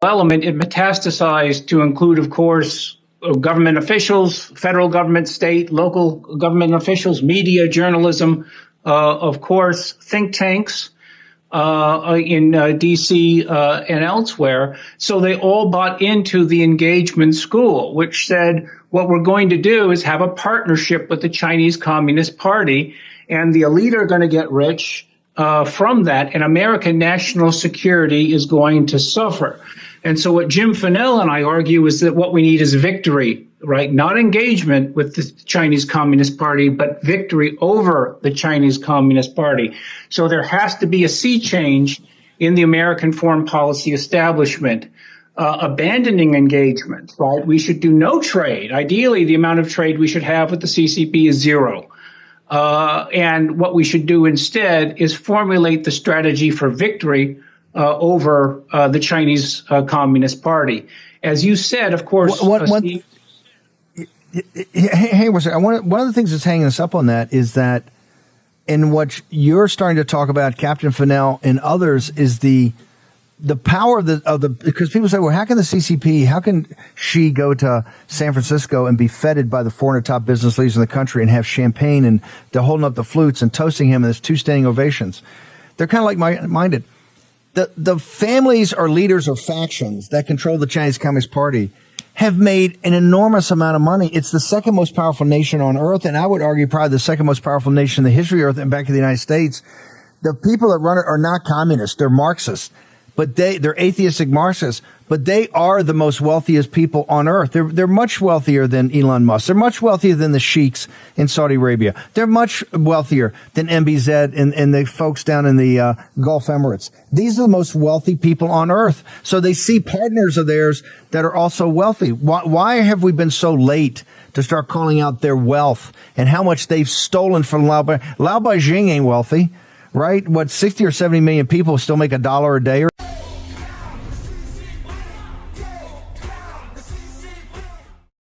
element, it metastasized to include, of course, government officials, federal government, state, local government officials, media, journalism, of course, think tanks in D.C. And elsewhere. So they all bought into the engagement school, which said what we're going to do is have a partnership with the Chinese Communist Party, and the elite are going to get rich from that, and American national security is going to suffer. And so what Jim Fennell and I argue is that what we need is victory, right? Not engagement with the Chinese Communist Party, but victory over the Chinese Communist Party. So there has to be a sea change in the American foreign policy establishment, abandoning engagement, right? We should do no trade. Ideally, the amount of trade we should have with the CCP is zero. And what we should do instead is formulate the strategy for victory over the Chinese Communist Party. As you said, of course. One of the things that's hanging us up on that is that, and what you're starting to talk about, Captain Fennell and others, is the power of the because people say, well, how can the CCP, how can she go to San Francisco and be feted by the 400 top business leaders in the country and have champagne and they're holding up the flutes and toasting him and there's 2 standing ovations? They're kind of like-minded. The families or leaders or factions that control the Chinese Communist Party have made an enormous amount of money. It's the second most powerful nation on earth, and I would argue probably the second most powerful nation in the history of earth and back to the United States. The people that run it are not communists. They're Marxists. But they're atheistic Marxists, but they are the most wealthiest people on earth. They're much wealthier than Elon Musk. They're much wealthier than the sheiks in Saudi Arabia. They're much wealthier than MBZ and the folks down in the Gulf Emirates. These are the most wealthy people on earth. So they see partners of theirs that are also wealthy. Why have we been so late to start calling out their wealth and how much they've stolen from Lao Beijing ain't wealthy, right? What, 60 or 70 million people still make $1 a day?